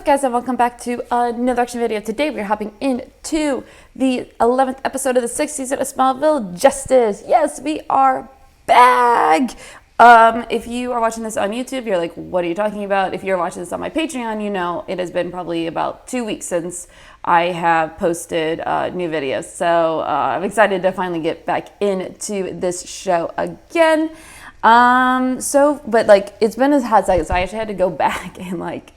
guys, and welcome back to another action video. Today we're hopping into the 11th episode of the 6th season of Smallville Justice. Yes, we are back! If you are watching this on YouTube, you're like, what are you talking about? If you're watching this on my Patreon, you know it has been probably about 2 weeks since I have posted new videos. So I'm excited to finally get back into this show again. But like, it's been a hot second, so I actually had to go back and like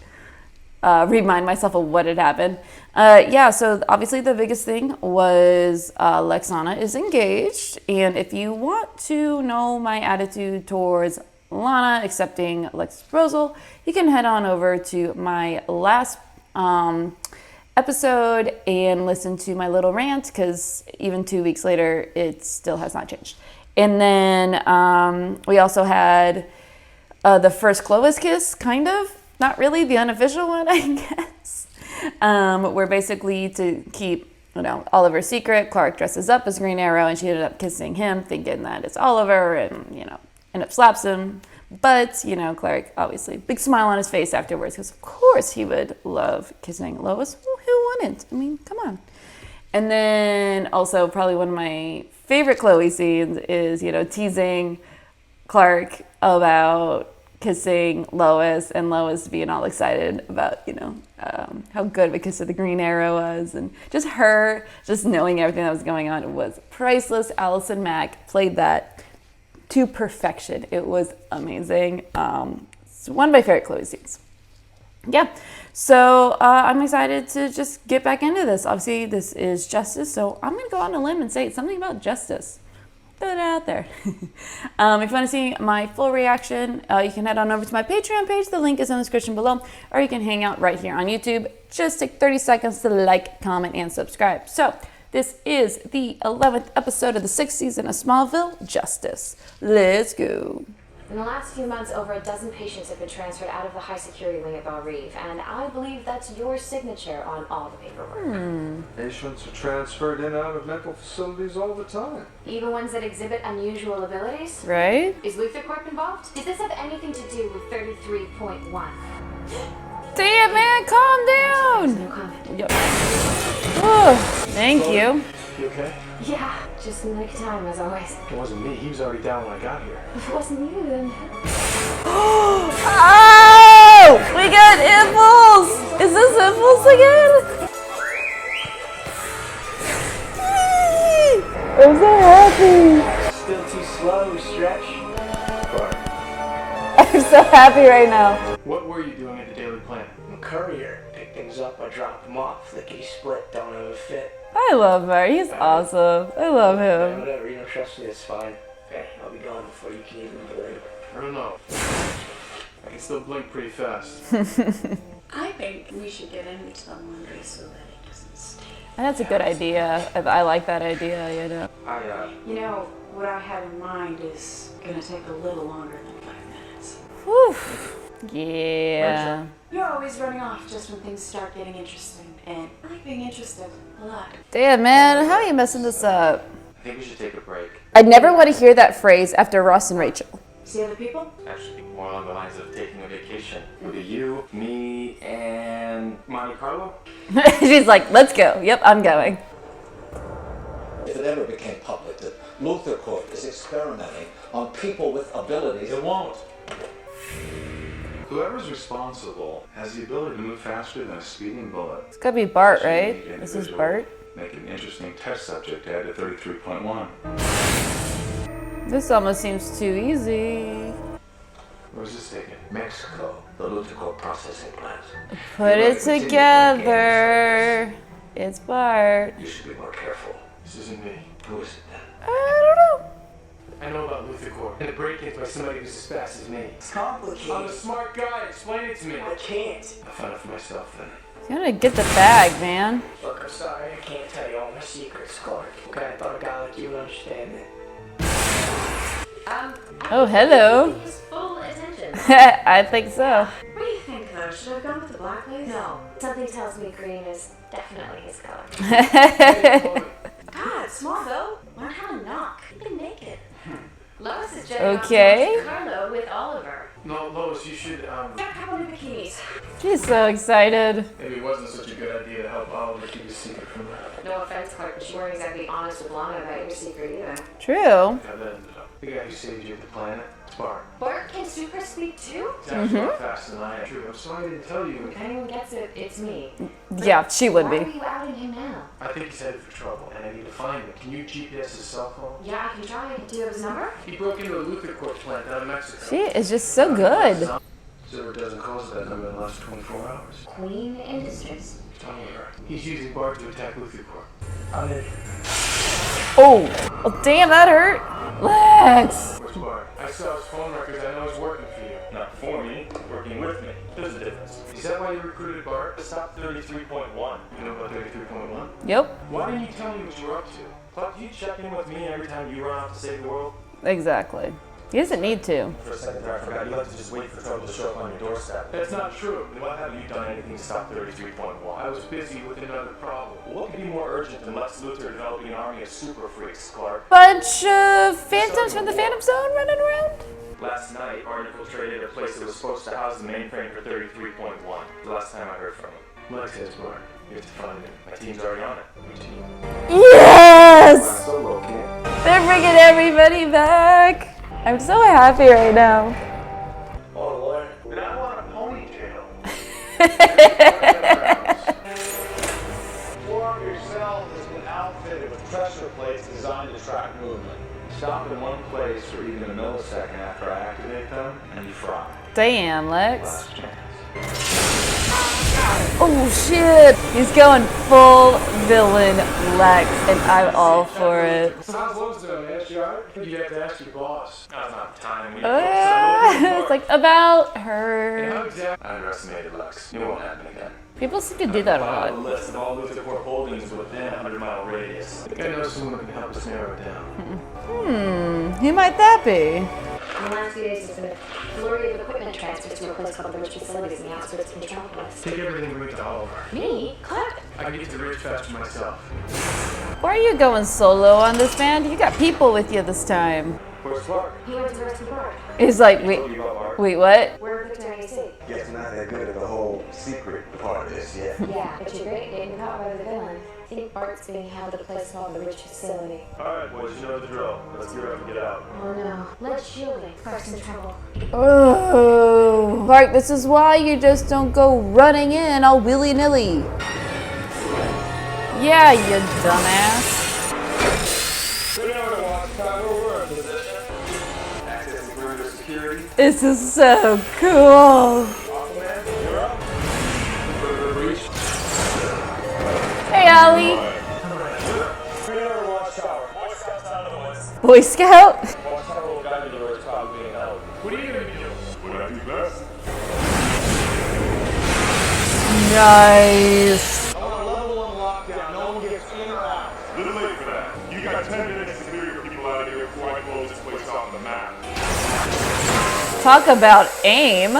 remind myself of what had happened. So obviously the biggest thing was Lexana is engaged, and if you want to know my attitude towards Lana accepting Lex's proposal, you can head on over to my last episode and listen to my little rant, because even 2 weeks later it still has not changed. And then we also had the first Clois kiss, kind of. Not really the unofficial one, I guess. Where basically to keep, Oliver's secret, Clark dresses up as Green Arrow and she ended up kissing him, thinking that it's Oliver, and, end up slaps him. But, Clark, obviously, big smile on his face afterwards, because of course he would love kissing Lois. Well, who wouldn't? I mean, come on. And then also probably one of my favorite Chloe scenes is, teasing Clark about kissing Lois, and Lois being all excited about, how good of a kiss of the Green Arrow was, and just her just knowing everything that was going on. It was priceless. Allison Mack played that to perfection. It was amazing. It's one of my favorite Chloe scenes. Yeah, so I'm excited to just get back into this. Obviously, this is Justice, so I'm going to go on a limb and say something about Justice. Throw it out there. If you want to see my full reaction, you can head on over to my Patreon page. The link is in the description below, or you can hang out right here on YouTube. Just take 30 seconds to like, comment, and subscribe. So this is the 11th episode of the 6th season of Smallville Justice. Let's go. In the last few months, over a dozen patients have been transferred out of the high security wing at Belle Reve, and I believe that's your signature on all the paperwork. Patients are transferred in and out of mental facilities all the time. Even ones that exhibit unusual abilities? Right? Is Luther Corp involved? Does this have anything to do with 33.1? Damn, man, calm down. No comment. Yep. Oh, thank you. You okay? Yeah, just in the nick of time, as always. It wasn't me. He was already down when I got here. If it wasn't you, then... Oh! We got Impulse! Is this Impulse again? I'm so happy. Still too slow, Stretch. Bart. I'm so happy right now. What were you doing at the Daily Planet? I'm a courier. Pick things up, I drop them off. Lickety split, don't ever fit. I love Bart. He's awesome. I love Yeah, him. whatever, you don't trust me, it's fine. Okay, I'll be gone before you can even blink. I don't know. I can still blink pretty fast. I think we should get him to the laundry so that he doesn't stay. That's a good idea. I like that idea, You know, what I had in mind is gonna take a little longer than 5 minutes. Whew. Yeah. You're always running off just when things start getting interesting, and I like being interested a lot. Damn, man. How are you messing this up? I think we should take a break. I never want to hear that phrase after Ross and Rachel. See other people? Actually, more along the lines of taking a vacation. Would be you, me, and Monte Carlo? She's like, let's go. Yep, I'm going. If it ever became public that Luther Corp is experimenting on people with abilities, It won't. Whoever's responsible has the ability to move faster than a speeding bullet. It's gotta be Bart, Should right? make an This is individual Bart. Make an interesting test subject to add to 33.1. This almost seems too easy. Where's this taken? Mexico, the Luther Corp processing plant. Put it together. It's Bart. You should be more careful. This isn't me. Who is it then? I don't know. I know about Luther Corp and the break-ins by somebody who's as fast as me. It's complicated. I'm a smart guy. Explain it to me. I can't. I'll find out for myself then. You gotta get the bag, man. Look, I'm sorry, I can't tell you all my secrets, Clark. Okay, I thought a guy like you would understand it. Oh, hello. His full attention. I think so. What do you think, though? Should I have gone with the black lace? No, something tells me green is definitely his color. God, Smallville. Learn how to knock. You've been naked. Lois is jetting Okay. off to Carlo with Oliver. No, Lois, Lois, you should, Got a couple new bikinis. She's so excited. maybe it wasn't such a good idea to help Oliver keep his secret from her. No offense, Clark, but you weren't exactly honest with Lana about your secret either. True. How that ended up. The guy who saved you at the planet, it's Bart. Bart can super speak too? He's actually a lot faster than I am. True, I'm sorry I didn't tell you. If anyone gets it, it's me. Yeah, she would Why are be. you outing him now? I think he's headed for trouble, and I need to find him. Can you GPS his cell phone? Yeah, I can try. Do you have his number? He broke into a Luther Corp plant down in Mexico. She is just so good. Zero dozen calls that number in the last 24 hours. Queen Industries. However, he's using Bart to attack Luther Corp. I'm in. Oh, damn, that hurt. Lex. Where's Bart? I saw his phone records. I know he's working for you. Not for me, working with me. There's a difference. Is that why you recruited Bart? Stop 33.1. You know about 33.1? Yep, Why didn't you tell me what you were up to? Clark, do you check in with me every time you run off to save the world? exactly. He doesn't need to. For a second there, I forgot you like to just wait for trouble to show up on your doorstep. That's not true. Then why haven't you done anything to stop 33.1? I was busy with another problem. What could be more urgent than Lex Luthor developing an army of super freaks, Clark? Bunch of phantoms from the Phantom Zone running around. Last night, Bart infiltrated a place that was supposed to house the mainframe for 33.1. The last time I heard from him. Lex has Bart. You have to find him. My team's already on it. Your team. Yes! Solo, kid. They're bringing everybody back. I'm so happy right now. Oh, Lord. And I want a ponytail. Form yourself has been outfitted with pressure plates designed to track movement. Stop in one place for even a millisecond after I activate them, and you fry. Damn, Lex. Last chance. Oh shit! He's going full villain Lex, and I'm all for it. So how's Lois doing, man? She alright? I think you'd have to ask your boss. Now's not the time. We It's like about How her. exactly? I underestimated Lex. It won't happen again. People seem to do that a File a lot. list of all Luther Corp holdings within a 100-mile radius. I think I know someone who can help us narrow it down. Who might that be? In the last few days, there's been a flurry of equipment transfers to a place called the Rich Facilities in the outskirts of Metropolis. Take everything and bring it to Oliver. Me? Clark? I can get to the rich faster myself. Why are you going solo on this, man? You got people with you this time. Where's Clark? He went to rescue Bart. He's like, wait, Told you about Bart. wait, what? We're Victoria AC. Guess you're not that good at the whole secret part of this yet. Yeah, but you're great at getting caught by the villain. I think Bart's being held at a place called the Rich Facility. Alright, boys, you know the drill. Let's get ready to get out. Oh no. Let's shield it. Clark's in trouble. Oh, Bart, this is why you just don't go running in all willy-nilly. Yeah, you dumbass. Accessing perimeter security. This is so cool. Hey, Ollie. Boy Scout? What are you gonna be doing? What I do best? Nice. I want a level 1 lockdown. No one gets in or out. Little late for that. You got 10 minutes to clear your people out of here before I close this place off the map. Talk about aim. The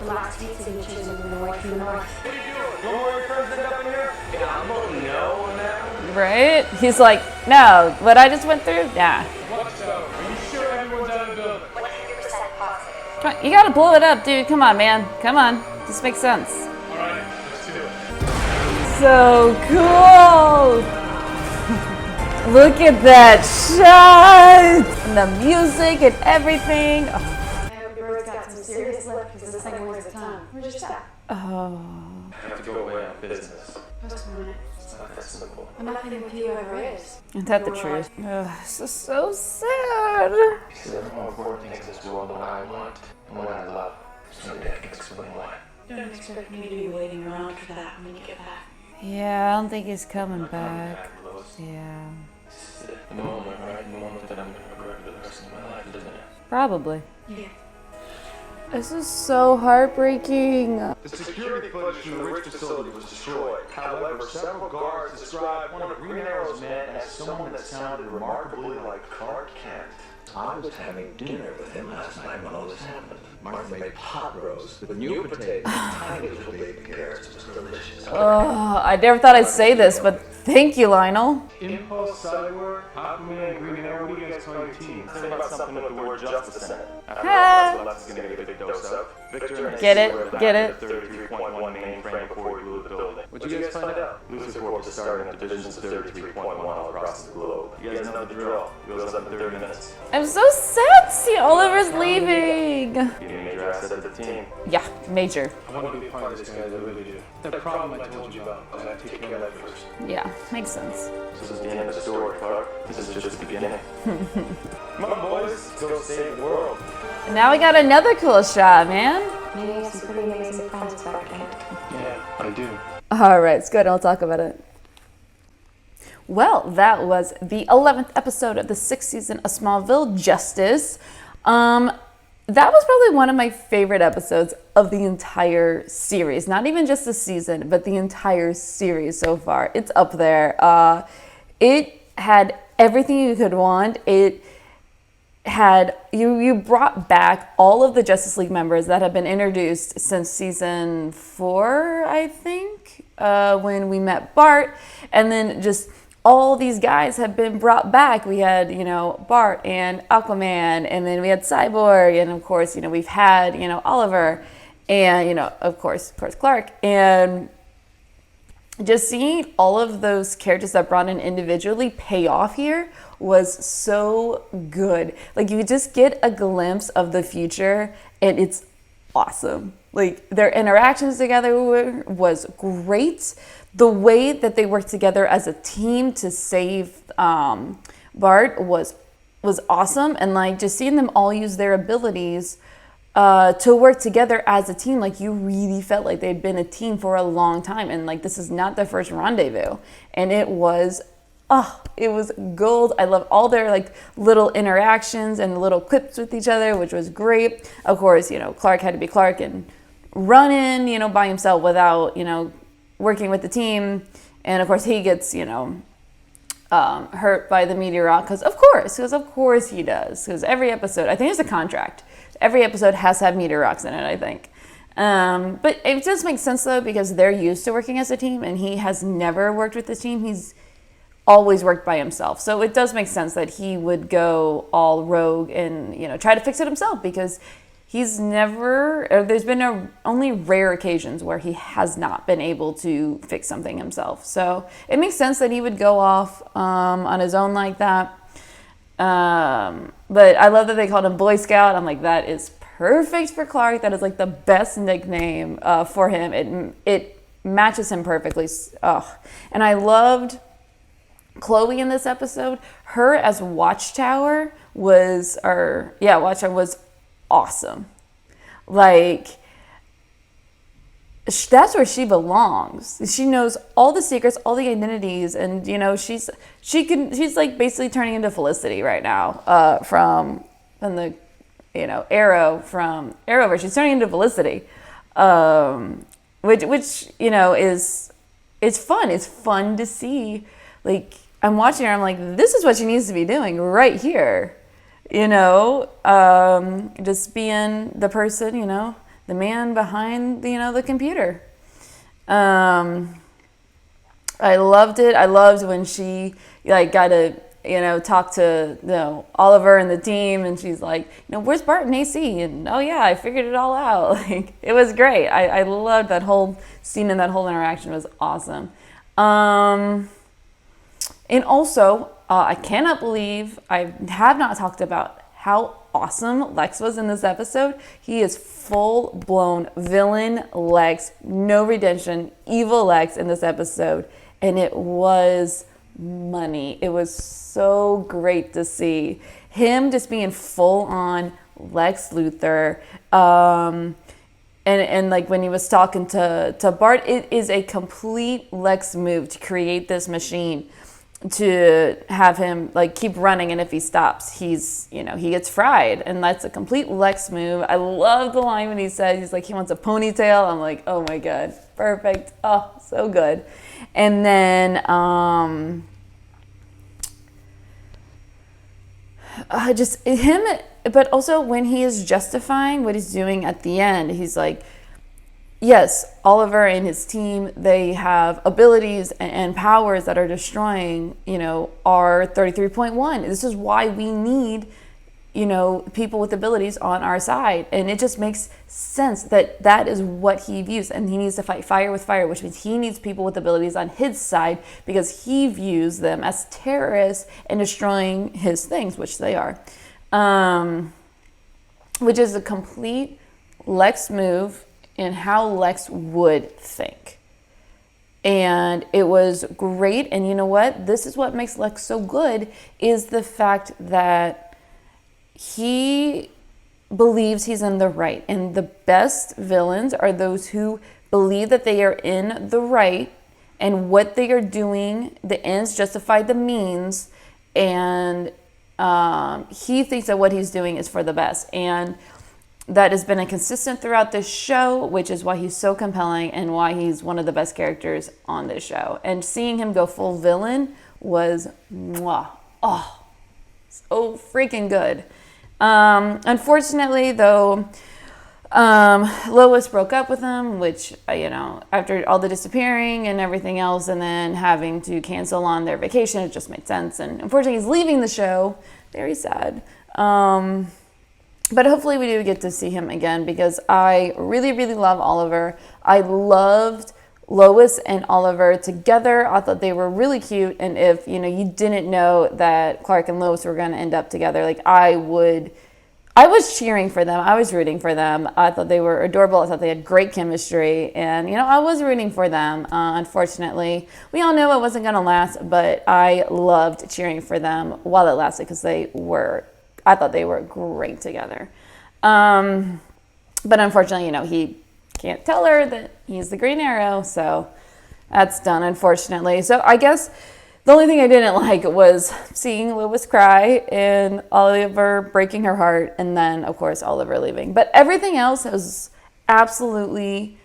last hate signatures are moving away from the north. Right? He's like, no, what I just went through? Nah. Watch out. Are you sure everyone's out of the building? 100% positive. Come on, you gotta blow it up, dude. Come on, man. Come on. This makes sense. Alright, let's do it. So cool. Look at that shot. And the music and everything. Oh. I hope your bird's got some serious lip because this thing weighs a ton. Where's your stuff? Oh. I have to go away on business. Postpone it. It's not that simple. Nothing with you ever is. Isn't that the truth? Ugh, this is so sad. Because there are more important things in this world than what I want and what I love. Someday I can explain why. Don't expect me to be waiting around for that when you get back. Yeah, I don't think he's coming back. Lois. Yeah. This is the moment, right? The moment that I'm going to regret for the rest of my life, isn't it? Probably. Yeah. This is so heartbreaking. The security footage from the Rich facility was destroyed. However, several guards described one of Green Arrow's men as someone that sounded remarkably like Clark Kent. I was having dinner with him last night when all this happened. Martha made pot roast with new potatoes and tiny little baby carrots. It was delicious. Oh, I never thought I'd say this, but thank you, Lionel. Impulse, Cyborg, Aquaman, Green Arrow, what do you guys tell your team. Think about something with the word justice in it. After Ah. all, that's what's going to get a big dose of. Victor and Get AC it, were get back it. at the 33.1 mainframe before we blew the building. What'd you guys find out? Lucifer Corp is starting at divisions of 33.1 all across the globe. You guys know the drill. It goes up in 30 minutes. I'm so sad to see Oliver's leaving. Be a major asset to the team. Yeah, major. I want to be part of this, guys. I really do. That problem I told you about, I gotta take care of that first. Yeah, makes sense. This is the end of the story, Clark. This is just the beginning. Come on, boys. Let's go save the world. Now we got another cool shot, man. Maybe you have some pretty amazing friends back then. Yeah, I do. All right, it's good. I'll talk about it. Well, that was the 11th episode of the 6th season of Smallville Justice. That was probably one of my favorite episodes of the entire series. Not even just the season, but the entire series so far. It's up there. It had everything you could want. It had you brought back all of the Justice League members that have been introduced since season 4, I think, when we met Bart, and then just all these guys have been brought back. We had, Bart and Aquaman, and then we had Cyborg, and of course, we've had, Oliver, and, of course Clark, and just seeing all of those characters that brought in individually pay off here was so good. Like, you just get a glimpse of the future, and it's awesome. Like, their interactions together was great. The way that they worked together as a team to save Bart was awesome. And, like, just seeing them all use their abilities to work together as a team, like, you really felt like they'd been a team for a long time. And, like, this is not their first rendezvous. And it was gold. I love all their, like, little interactions and little clips with each other, which was great. Of course, Clark had to be Clark and run in, by himself without, working with the team. And of course he gets, hurt by the meteor rock, because of course he does. Because every episode, I think it's a contract. Every episode has to have meteor rocks in it, I think. But it does make sense though, because they're used to working as a team, and he has never worked with the team. He's always worked by himself. So it does make sense that he would go all rogue and, try to fix it himself, because there's been only rare occasions where he has not been able to fix something himself. So it makes sense that he would go off on his own like that. But I love that they called him Boy Scout. I'm like, that is perfect for Clark. That is like the best nickname for him. It matches him perfectly. And I loved Chloe in this episode. Her as Watchtower was awesome. Like, that's where she belongs. She knows all the secrets, all the identities, and she's like basically turning into Felicity right now from the Arrow from Arrowverse. She's turning into Felicity, which is it's fun. It's fun to see. Like, I'm watching her. I'm like, this is what she needs to be doing right here. Just being the person, the man behind, the computer. I loved it. I loved when she, got to, talk to, Oliver and the team, and she's like, where's Bart and AC? And, oh, yeah, I figured it all out. Like, it was great. I loved that whole scene, and that whole interaction was awesome. And also, I cannot believe I have not talked about how awesome Lex was in this episode. He is full-blown villain Lex, no redemption, evil Lex in this episode. And it was money. It was so great to see him just being full-on Lex Luthor. And like when he was talking to Bart, it is a complete Lex move to create this machine to have him like keep running, and if he stops, he's he gets fried, and that's a complete Lex move. I love the line when he says he's like he wants a ponytail. I'm like, oh my god, perfect. Oh, so good. And then just him, but also when he is justifying what he's doing at the end, he's like, yes, Oliver and his team, they have abilities and powers that are destroying, our 33.1. This is why we need, people with abilities on our side. And it just makes sense that that is what he views. And he needs to fight fire with fire, which means he needs people with abilities on his side because he views them as terrorists and destroying his things, which they are. Which is a complete Lex move in how Lex would think. And it was great. And you know what? This is what makes Lex so good, is the fact that he believes he's in the right. And the best villains are those who believe that they are in the right and what they are doing, the ends justify the means. And he thinks that what he's doing is for the best. And that has been a consistent throughout this show, which is why he's so compelling and why he's one of the best characters on this show. And seeing him go full villain was mwah. Oh, so freaking good. Unfortunately, though, Lois broke up with him, which, after all the disappearing and everything else, and then having to cancel on their vacation, it just made sense. And unfortunately, he's leaving the show. Very sad. But hopefully we do get to see him again, because I really, really love Oliver. I loved Lois and Oliver together. I thought they were really cute. And if, you didn't know that Clark and Lois were going to end up together, I was cheering for them. I was rooting for them. I thought they were adorable. I thought they had great chemistry. And, I was rooting for them. Unfortunately, we all knew it wasn't going to last, but I loved cheering for them while it lasted, because I thought they were great together. But unfortunately, he can't tell her that he's the Green Arrow, so that's done, unfortunately. So I guess the only thing I didn't like was seeing Lois cry and Oliver breaking her heart, and then, of course, Oliver leaving. But everything else was absolutely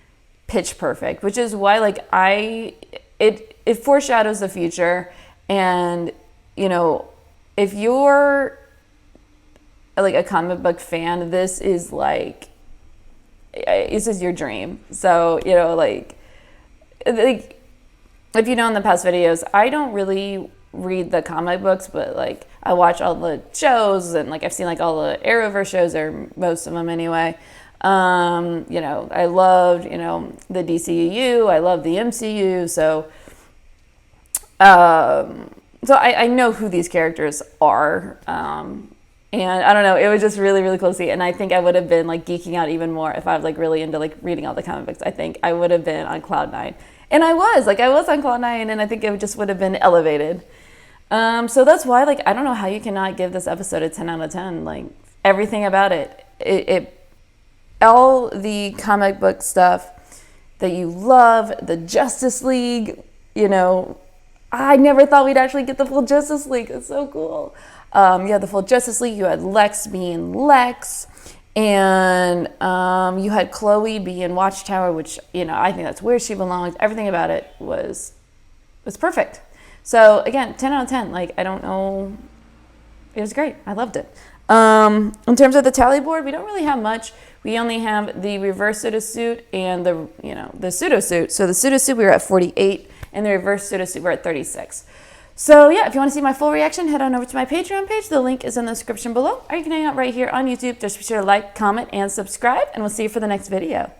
pitch perfect, which is why, it foreshadows the future. And, if you're a comic book fan, this is your dream. So, if you know in the past videos, I don't really read the comic books, but I watch all the shows, and I've seen all the Arrowverse shows, or most of them anyway. I loved, the DCEU, I love the MCU, so I know who these characters are. And I don't know, it was just really, really cool to see. And I think I would have been geeking out even more if I was really into reading all the comic books. I think I would have been on cloud 9. And I was on cloud 9, and I think it just would have been elevated. So that's why, I don't know how you cannot give this episode a 10 out of 10. Everything about it, all the comic book stuff that you love, the Justice League, I never thought we'd actually get the full Justice League. It's so cool. You had the full Justice League. You had Lex being Lex, and you had Chloe being Watchtower, which I think that's where she belongs. Everything about it was perfect. So again, 10 out of 10. I don't know, it was great. I loved it. In terms of the tally board, we don't really have much. We only have the reverse Sudo Suit and the Sudo Suit. So the Sudo Suit, we were at 48, and the reverse Sudo Suit, we're at 36. So yeah, if you want to see my full reaction, head on over to my Patreon page. The link is in the description below. Or you can hang out right here on YouTube. Just be sure to like, comment, and subscribe, and we'll see you for the next video.